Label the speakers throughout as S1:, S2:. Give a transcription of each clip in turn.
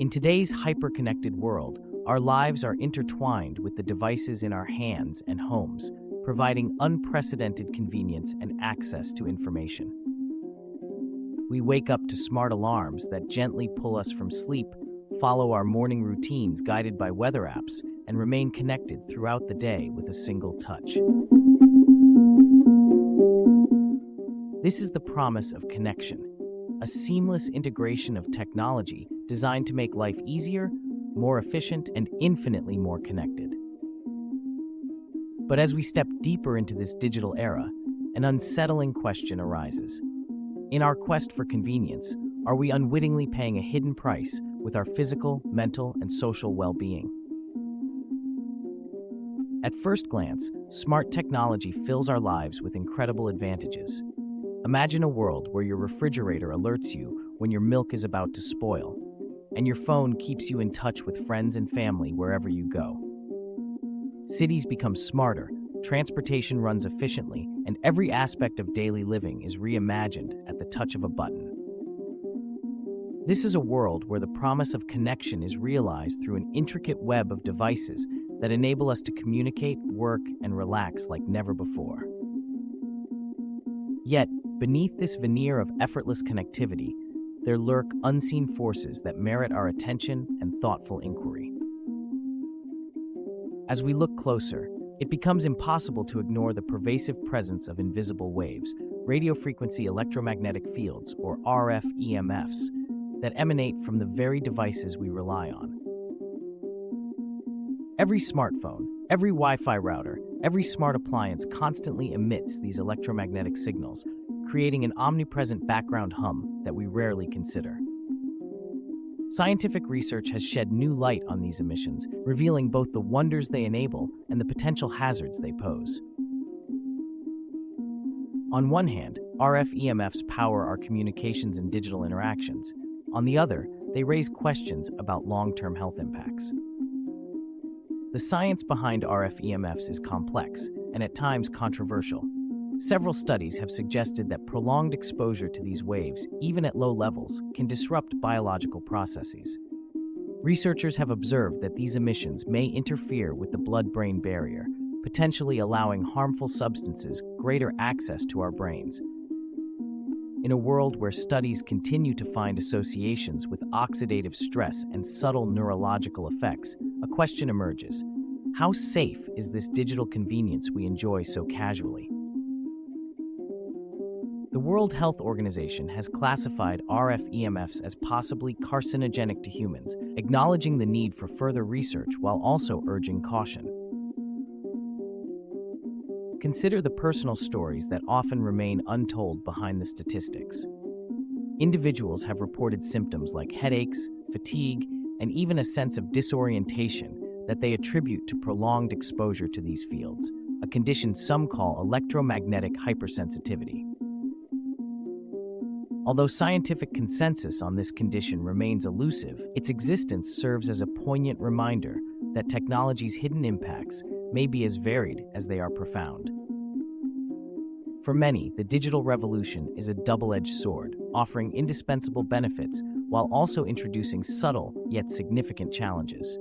S1: In today's hyper-connected world, our lives are intertwined with the devices in our hands and homes, providing unprecedented convenience and access to information. We wake up to smart alarms that gently pull us from sleep, follow our morning routines guided by weather apps, and remain connected throughout the day with a single touch. This is the promise of connection, a seamless integration of technology designed to make life easier, more efficient, and infinitely more connected. But as we step deeper into this digital era, an unsettling question arises. In our quest for convenience, are we unwittingly paying a hidden price with our physical, mental, and social well-being? At first glance, smart technology fills our lives with incredible advantages. Imagine a world where your refrigerator alerts you when your milk is about to spoil, and your phone keeps you in touch with friends and family wherever you go. Cities become smarter, transportation runs efficiently, and every aspect of daily living is reimagined at the touch of a button. This is a world where the promise of connection is realized through an intricate web of devices that enable us to communicate, work, and relax like never before. Yet, beneath this veneer of effortless connectivity, there lurk unseen forces that merit our attention and thoughtful inquiry. As we look closer, it becomes impossible to ignore the pervasive presence of invisible waves, radiofrequency electromagnetic fields, or RF-EMFs, that emanate from the very devices we rely on. Every smartphone, every Wi-Fi router, every smart appliance constantly emits these electromagnetic signals, creating an omnipresent background hum that we rarely consider. Scientific research has shed new light on these emissions, revealing both the wonders they enable and the potential hazards they pose. On one hand, RF-EMFs power our communications and digital interactions. On the other, they raise questions about long-term health impacts. The science behind RF-EMFs is complex and at times controversial. Several studies have suggested that prolonged exposure to these waves, even at low levels, can disrupt biological processes. Researchers have observed that these emissions may interfere with the blood-brain barrier, potentially allowing harmful substances greater access to our brains. In a world where studies continue to find associations with oxidative stress and subtle neurological effects, a question emerges. How safe is this digital convenience we enjoy so casually? The World Health Organization has classified RF-EMFs as possibly carcinogenic to humans, acknowledging the need for further research while also urging caution. Consider the personal stories that often remain untold behind the statistics. Individuals have reported symptoms like headaches, fatigue, and even a sense of disorientation that they attribute to prolonged exposure to these fields, a condition some call electromagnetic hypersensitivity. Although scientific consensus on this condition remains elusive, its existence serves as a poignant reminder that technology's hidden impacts may be as varied as they are profound. For many, the digital revolution is a double-edged sword, offering indispensable benefits while also introducing subtle yet significant challenges.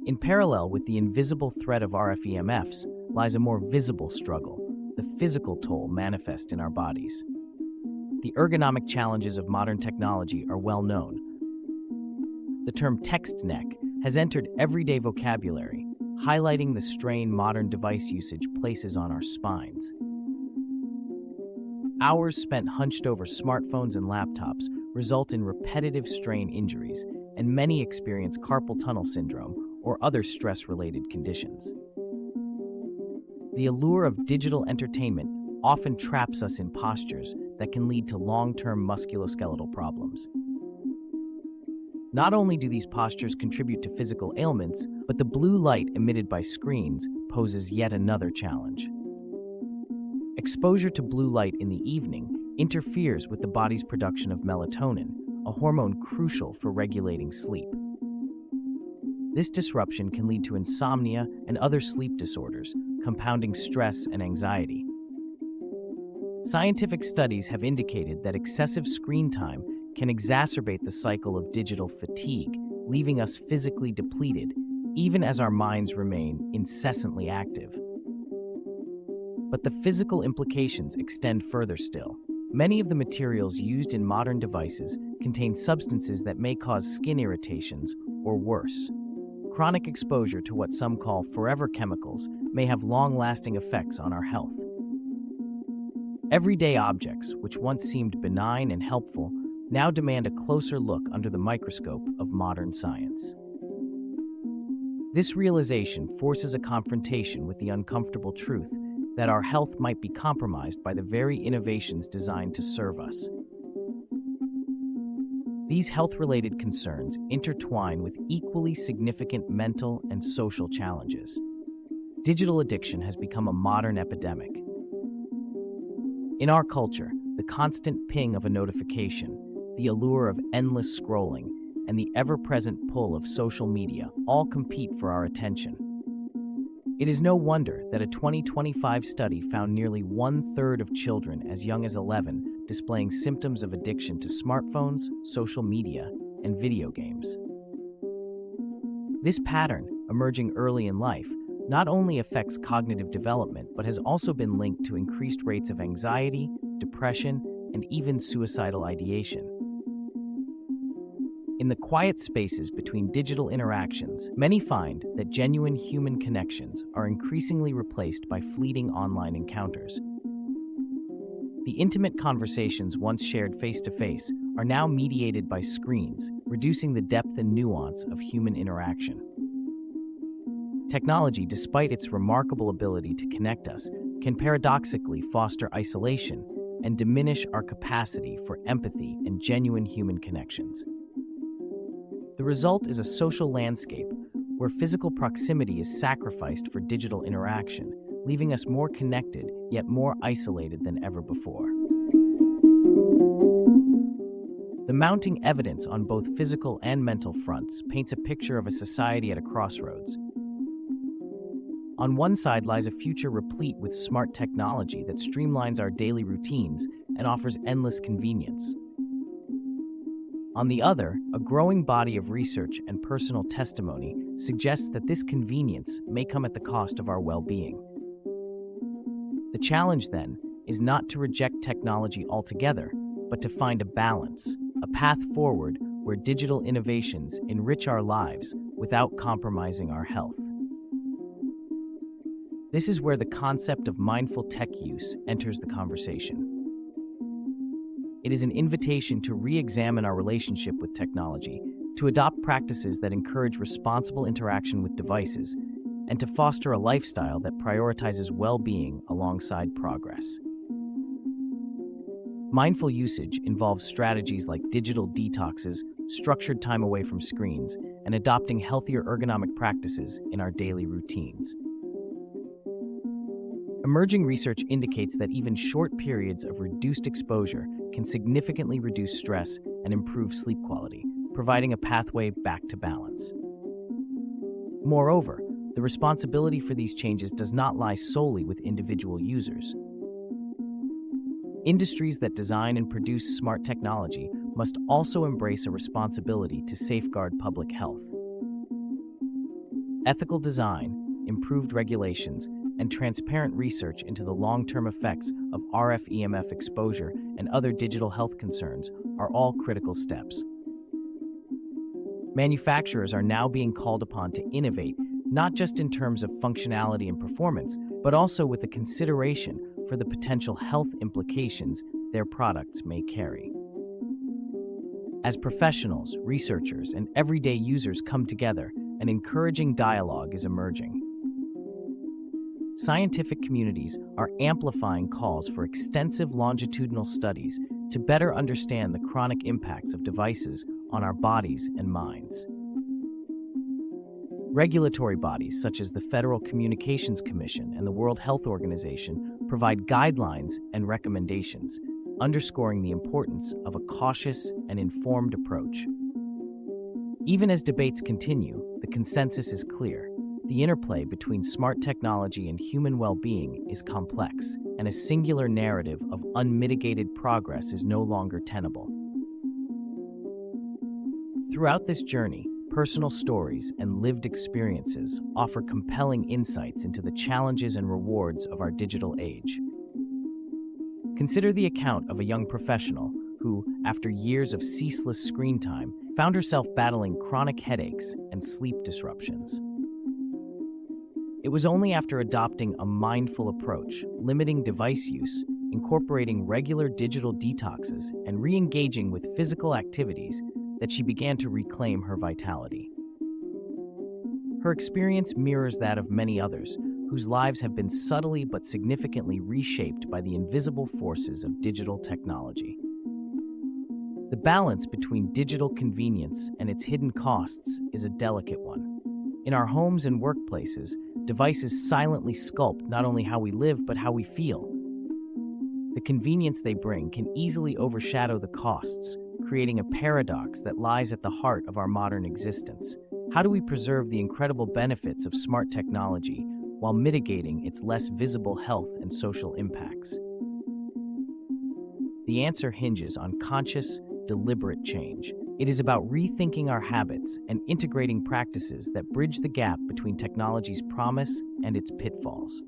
S1: In parallel with the invisible threat of RF-EMFs lies a more visible struggle, the physical toll manifest in our bodies. The ergonomic challenges of modern technology are well known. The term text neck has entered everyday vocabulary, highlighting the strain modern device usage places on our spines. Hours spent hunched over smartphones and laptops result in repetitive strain injuries, and many experience carpal tunnel syndrome or other stress-related conditions. The allure of digital entertainment often traps us in postures that can lead to long-term musculoskeletal problems. Not only do these postures contribute to physical ailments, but the blue light emitted by screens poses yet another challenge. Exposure to blue light in the evening interferes with the body's production of melatonin, a hormone crucial for regulating sleep. This disruption can lead to insomnia and other sleep disorders, compounding stress and anxiety. Scientific studies have indicated that excessive screen time can exacerbate the cycle of digital fatigue, leaving us physically depleted, even as our minds remain incessantly active. But the physical implications extend further still. Many of the materials used in modern devices contain substances that may cause skin irritations or worse. Chronic exposure to what some call forever chemicals may have long-lasting effects on our health. Everyday objects, which once seemed benign and helpful, now demand a closer look under the microscope of modern science. This realization forces a confrontation with the uncomfortable truth that our health might be compromised by the very innovations designed to serve us. These health-related concerns intertwine with equally significant mental and social challenges. Digital addiction has become a modern epidemic. In our culture, the constant ping of a notification, the allure of endless scrolling, and the ever-present pull of social media all compete for our attention. It is no wonder that a 2025 study found nearly 1/3 of children as young as 11 displaying symptoms of addiction to smartphones, social media, and video games. This pattern, emerging early in life, not only affects cognitive development but has also been linked to increased rates of anxiety, depression, and even suicidal ideation. In the quiet spaces between digital interactions, many find that genuine human connections are increasingly replaced by fleeting online encounters. The intimate conversations once shared face-to-face are now mediated by screens, reducing the depth and nuance of human interaction. Technology, despite its remarkable ability to connect us, can paradoxically foster isolation and diminish our capacity for empathy and genuine human connections. The result is a social landscape where physical proximity is sacrificed for digital interaction, leaving us more connected yet more isolated than ever before. The mounting evidence on both physical and mental fronts paints a picture of a society at a crossroads. On one side lies a future replete with smart technology that streamlines our daily routines and offers endless convenience. On the other, a growing body of research and personal testimony suggests that this convenience may come at the cost of our well-being. The challenge, then, is not to reject technology altogether, but to find a balance, a path forward where digital innovations enrich our lives without compromising our health. This is where the concept of mindful tech use enters the conversation. It is an invitation to re-examine our relationship with technology, to adopt practices that encourage responsible interaction with devices, and to foster a lifestyle that prioritizes well-being alongside progress. Mindful usage involves strategies like digital detoxes, structured time away from screens, and adopting healthier ergonomic practices in our daily routines. Emerging research indicates that even short periods of reduced exposure can significantly reduce stress and improve sleep quality, providing a pathway back to balance. Moreover, the responsibility for these changes does not lie solely with individual users. Industries that design and produce smart technology must also embrace a responsibility to safeguard public health. Ethical design, improved regulations, and transparent research into the long-term effects of RF-EMF exposure and other digital health concerns are all critical steps. Manufacturers are now being called upon to innovate not just in terms of functionality and performance, but also with a consideration for the potential health implications their products may carry. As professionals, researchers, and everyday users come together, an encouraging dialogue is emerging. Scientific communities are amplifying calls for extensive longitudinal studies to better understand the chronic impacts of devices on our bodies and minds. Regulatory bodies such as the Federal Communications Commission and the World Health Organization provide guidelines and recommendations, underscoring the importance of a cautious and informed approach. Even as debates continue, the consensus is clear. The interplay between smart technology and human well-being is complex, and a singular narrative of unmitigated progress is no longer tenable. Throughout this journey, personal stories and lived experiences offer compelling insights into the challenges and rewards of our digital age. Consider the account of a young professional who, after years of ceaseless screen time, found herself battling chronic headaches and sleep disruptions. It was only after adopting a mindful approach, limiting device use, incorporating regular digital detoxes, and re-engaging with physical activities that she began to reclaim her vitality. Her experience mirrors that of many others, whose lives have been subtly but significantly reshaped by the invisible forces of digital technology. The balance between digital convenience and its hidden costs is a delicate one. In our homes and workplaces, devices silently sculpt not only how we live but how we feel. The convenience they bring can easily overshadow the costs, creating a paradox that lies at the heart of our modern existence. How do we preserve the incredible benefits of smart technology while mitigating its less visible health and social impacts? The answer hinges on conscious, deliberate change. It is about rethinking our habits and integrating practices that bridge the gap between technology's promise and its pitfalls.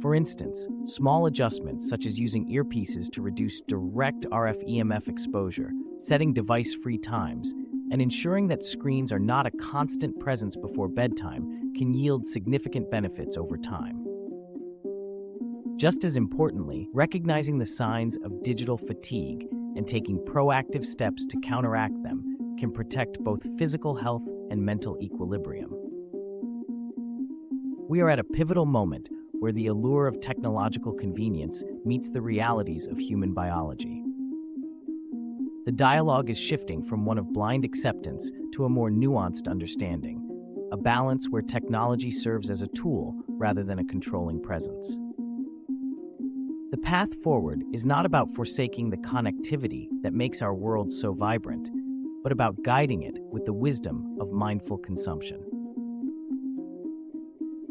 S1: For instance, small adjustments such as using earpieces to reduce direct RF-EMF exposure, setting device-free times, and ensuring that screens are not a constant presence before bedtime can yield significant benefits over time. Just as importantly, recognizing the signs of digital fatigue and taking proactive steps to counteract them can protect both physical health and mental equilibrium. We are at a pivotal moment where the allure of technological convenience meets the realities of human biology. The dialogue is shifting from one of blind acceptance to a more nuanced understanding, a balance where technology serves as a tool rather than a controlling presence. The path forward is not about forsaking the connectivity that makes our world so vibrant, but about guiding it with the wisdom of mindful consumption.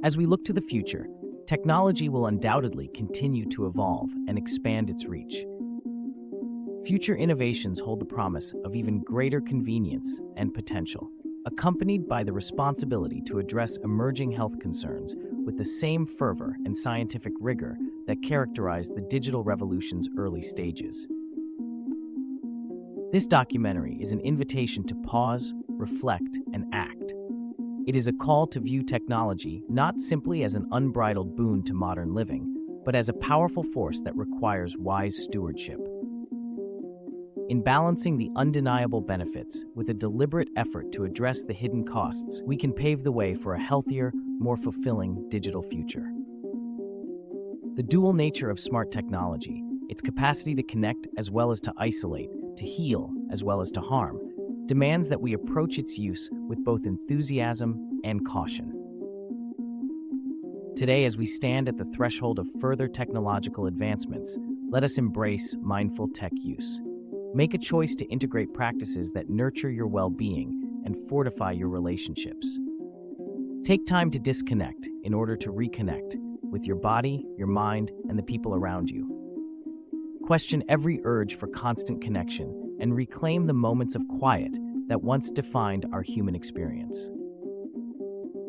S1: As we look to the future, technology will undoubtedly continue to evolve and expand its reach. Future innovations hold the promise of even greater convenience and potential, accompanied by the responsibility to address emerging health concerns with the same fervor and scientific rigor that characterized the digital revolution's early stages. This documentary is an invitation to pause, reflect, and act. It is a call to view technology not simply as an unbridled boon to modern living, but as a powerful force that requires wise stewardship. In balancing the undeniable benefits with a deliberate effort to address the hidden costs, we can pave the way for a healthier, more fulfilling digital future. The dual nature of smart technology, its capacity to connect as well as to isolate, to heal as well as to harm, demands that we approach its use with both enthusiasm and caution. Today, as we stand at the threshold of further technological advancements, let us embrace mindful tech use. Make a choice to integrate practices that nurture your well-being and fortify your relationships. Take time to disconnect in order to reconnect with your body, your mind, and the people around you. Question every urge for constant connection and reclaim the moments of quiet that once defined our human experience.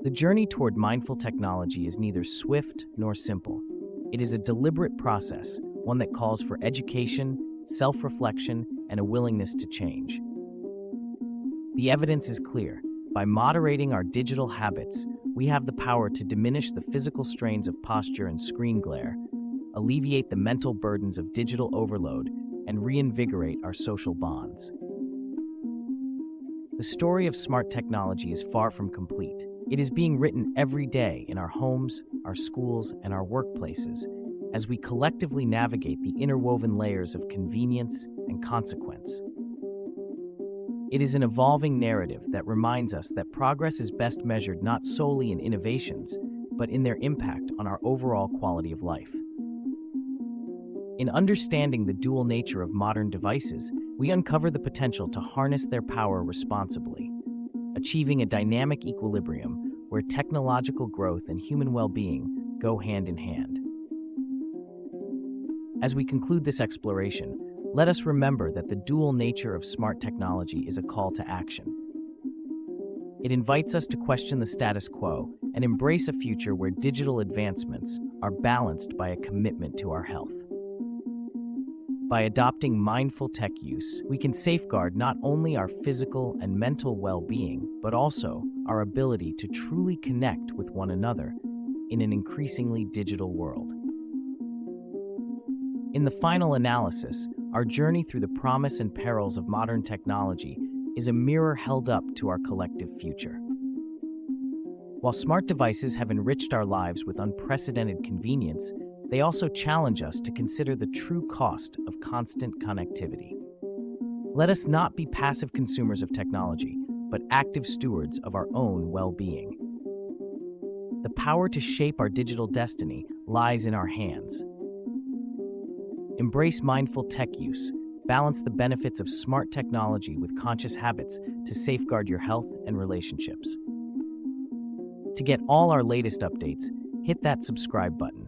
S1: The journey toward mindful technology is neither swift nor simple. It is a deliberate process, one that calls for education, self-reflection, and a willingness to change. The evidence is clear. By moderating our digital habits, we have the power to diminish the physical strains of posture and screen glare, alleviate the mental burdens of digital overload, and reinvigorate our social bonds. The story of smart technology is far from complete. It is being written every day in our homes, our schools, and our workplaces, as we collectively navigate the interwoven layers of convenience and consequence. It is an evolving narrative that reminds us that progress is best measured not solely in innovations, but in their impact on our overall quality of life. In understanding the dual nature of modern devices, we uncover the potential to harness their power responsibly, achieving a dynamic equilibrium where technological growth and human well-being go hand in hand. As we conclude this exploration, let us remember that the dual nature of smart technology is a call to action. It invites us to question the status quo and embrace a future where digital advancements are balanced by a commitment to our health. By adopting mindful tech use, we can safeguard not only our physical and mental well-being, but also our ability to truly connect with one another in an increasingly digital world. In the final analysis, our journey through the promise and perils of modern technology is a mirror held up to our collective future. While smart devices have enriched our lives with unprecedented convenience, they also challenge us to consider the true cost of constant connectivity. Let us not be passive consumers of technology, but active stewards of our own well-being. The power to shape our digital destiny lies in our hands. Embrace mindful tech use. Balance the benefits of smart technology with conscious habits to safeguard your health and relationships. To get all our latest updates, hit that subscribe button.